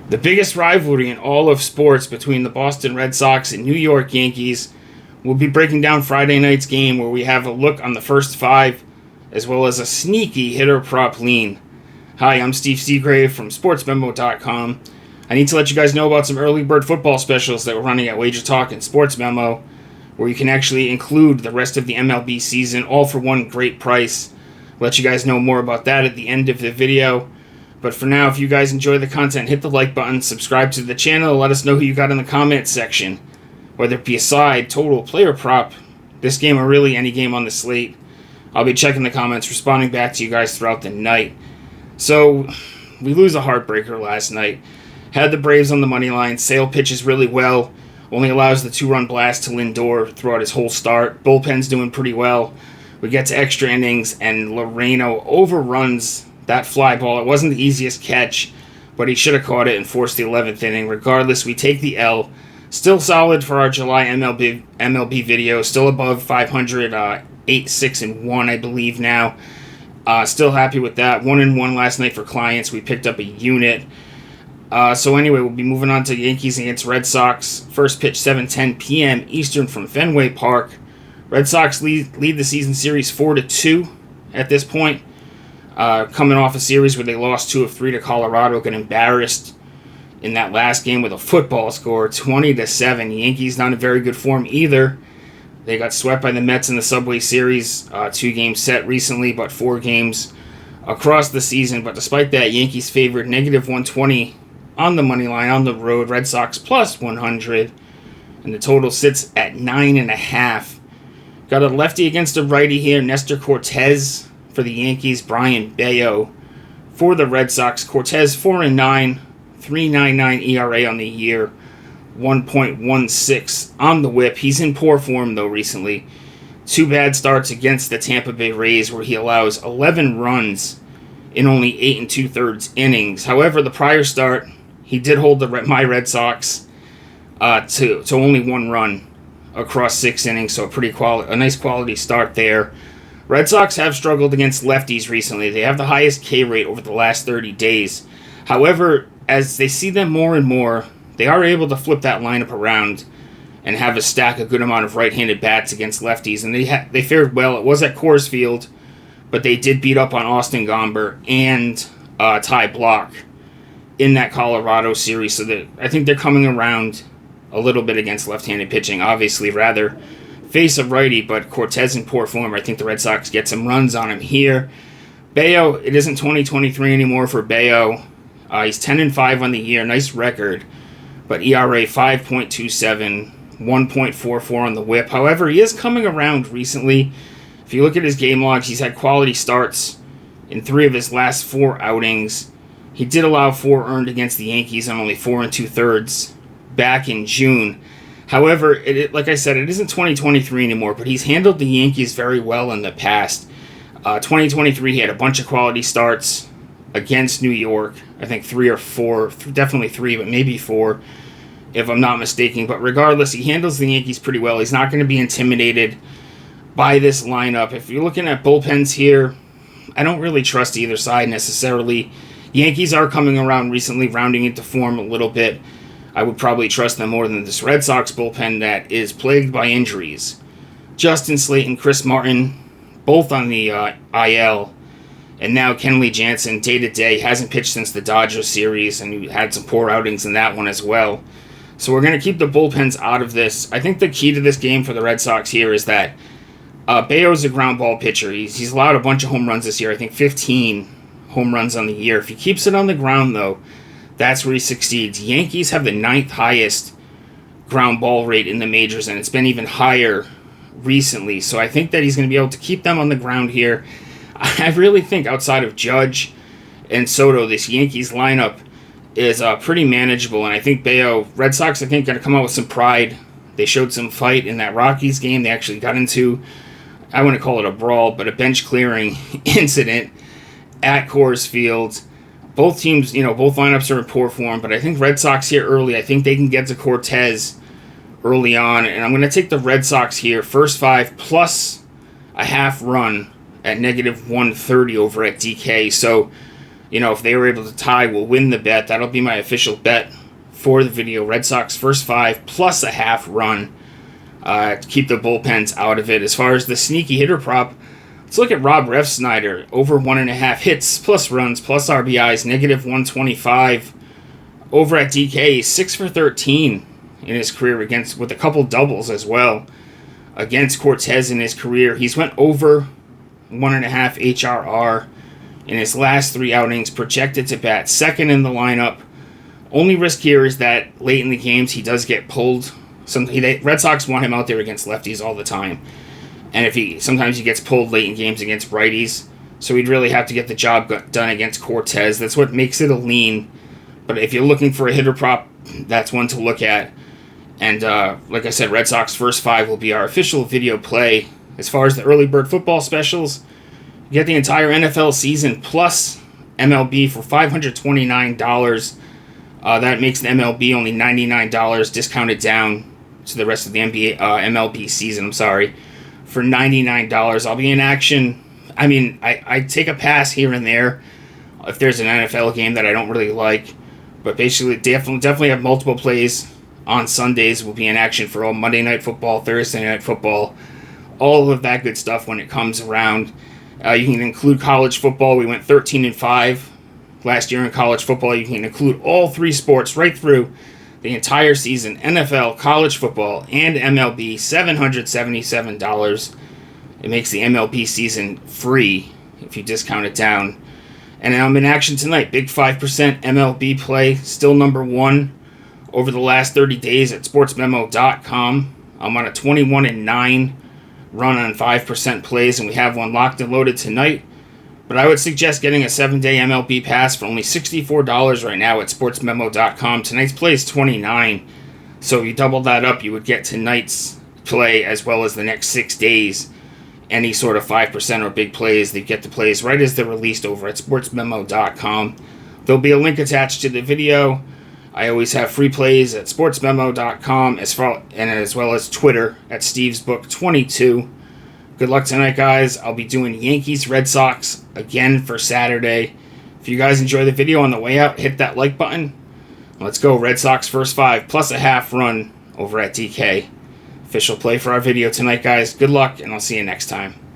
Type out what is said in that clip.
The biggest rivalry in all of sports between the Boston Red Sox and New York Yankees. We'll be breaking down Friday night's game where we have a look on the first five as well as a sneaky hitter prop lean. Hi, I'm Steve Seagrave from SportsMemo.com. I need to let you guys know about some early bird football specials that we're running at Wager Talk and Sports Memo, where you can actually include the rest of the MLB season all for one great price. I'll let you guys know more about that at the end of the video. But for now, if you guys enjoy the content, hit the like button, subscribe to the channel, let us know who you got in the comments section. Whether it be a side, total, player prop, this game or really any game on the slate, I'll be checking the comments, responding back to you guys throughout the night. So, we lose a heartbreaker last night. Had the Braves on the money line. Sale pitches really well. Only allows the two-run blast to Lindor throughout his whole start. Bullpen's doing pretty well. We get to extra innings, and Loreno overruns that fly ball. It wasn't the easiest catch, but he should have caught it and forced the 11th inning. Regardless, we take the L. Still solid for our July MLB video. Still above 500, 8-6-1, I believe now. Still happy with that. 1-1 last night for clients. We picked up a unit. So anyway, we'll be moving on to Yankees against Red Sox. First pitch, 7:10 p.m. Eastern from Fenway Park. Red Sox lead the season series 4-2 at this point. Coming off a series where they lost 2 of 3 to Colorado, got embarrassed in that last game with a football score, 20-7. Yankees not in very good form either. They got swept by the Mets in the Subway Series, 2-game set recently, but 4 games across the season. But despite that, Yankees favored -120 on the money line on the road. Red Sox plus 100, and the total sits at 9.5. Got a lefty against a righty here, Nestor Cortez for the Yankees, Brian Bayo for the Red Sox. Cortez 4-9, 3.99 ERA on the year, 1.16 on the whip. He's in poor form though recently. 2 bad starts against the Tampa Bay Rays where he allows 11 runs in only 8 2/3 innings. However, the prior start, he did hold my Red Sox to only 1 run across 6 innings, so a nice quality start there. Red Sox have struggled against lefties recently. They have the highest K rate over the last 30 days. However, as they see them more and more, they are able to flip that lineup around and have a good amount of right-handed bats against lefties. And they fared well. It was at Coors Field, but they did beat up on Austin Gomber and Ty Block in that Colorado series. So I think they're coming around a little bit against left-handed pitching. Obviously, rather face a righty, but Cortez in poor form. I think the Red Sox get some runs on him here. Bayo, it isn't 2023 anymore for Bayo. He's 10-5 on the year, nice record, but ERA 5.27, 1.44 on the whip. However, he is coming around recently. If you look at his game logs, he's had quality starts in 3 of his last 4 outings. He did allow 4 earned against the Yankees on only 4 2/3 back in June. However, like I said, it isn't 2023 anymore, but he's handled the Yankees very well in the past. 2023, he had a bunch of quality starts against New York. I think 3 or 4, definitely 3, but maybe 4, if I'm not mistaken. But regardless, he handles the Yankees pretty well. He's not going to be intimidated by this lineup. If you're looking at bullpens here, I don't really trust either side necessarily. Yankees are coming around recently, rounding into form a little bit. I would probably trust them more than this Red Sox bullpen that is plagued by injuries. Justin Slayton, Chris Martin, both on the IL. And now Kenley Jansen, day-to-day, hasn't pitched since the Dodgers series, and he had some poor outings in that one as well. So we're going to keep the bullpens out of this. I think the key to this game for the Red Sox here is that Bayo's a ground ball pitcher. He's allowed a bunch of home runs this year. I think 15 home runs on the year. If he keeps it on the ground, though, that's where he succeeds. Yankees have the 9th highest ground ball rate in the majors, and it's been even higher recently. So I think that he's going to be able to keep them on the ground here. I really think outside of Judge and Soto, this Yankees lineup is pretty manageable. And I think Red Sox, I think, going to come out with some pride. They showed some fight in that Rockies game. They actually got into, I wouldn't call it a brawl, but a bench clearing incident at Coors Field. Both teams, both lineups are in poor form, but I think Red Sox here early. I think they can get to Cortez early on, and I'm going to take the Red Sox here, first 5 plus a half run at -130 over at DK. So if they were able to tie, will win the bet. That'll be my official bet for the video. Red Sox first 5 plus a half run to keep the bullpens out of it. As far as the sneaky hitter prop, let's look at Rob Refsnyder. Over 1.5 hits, plus runs, plus RBIs, negative 125. Over at DK, 6 for 13 in his career with a couple doubles as well. Against Cortez in his career, he's went over 1.5 HRR in his last 3 outings, projected to bat second in the lineup. Only risk here is that late in the games he does get pulled. Red Sox want him out there against lefties all the time, and sometimes he gets pulled late in games against righties, so he'd really have to get the job done against Cortez. That's what makes it a lean. But if you're looking for a hitter prop, that's one to look at. And like I said, Red Sox first 5 will be our official video play. As far as the early bird football specials, you get the entire NFL season plus MLB for $529. That makes the MLB only $99, discounted down to the rest of the MLB season, for $99. I'll be in action. I take a pass here and there if there's an NFL game that I don't really like. But basically, definitely have multiple plays on Sundays. We'll be in action for all Monday Night Football, Thursday Night Football, all of that good stuff when it comes around. You can include college football. We went 13-5 last year in college football. You can include all 3 sports right through the entire season. NFL, college football, and MLB, $777. It makes the MLB season free if you discount it down. And I'm in action tonight. Big 5% MLB play, still number 1 over the last 30 days at sportsmemo.com. I'm on a 21-9 run on 5% plays, and we have one locked and loaded tonight. But I would suggest getting a 7-day MLB pass for only $64 right now at sportsmemo.com. Tonight's play is 29, so if you double that up, you would get tonight's play as well as the next 6 days. Any sort of 5% or big plays, they get the plays right as they're released over at sportsmemo.com. There'll be a link attached to the video. I always have free plays at sportsmemo.com as well as Twitter at StevesBook22. Good luck tonight, guys. I'll be doing Yankees Red Sox again for Saturday. If you guys enjoy the video on the way out, hit that like button. Let's go. Red Sox first 5 plus a half run over at DK. Official play for our video tonight, guys. Good luck, and I'll see you next time.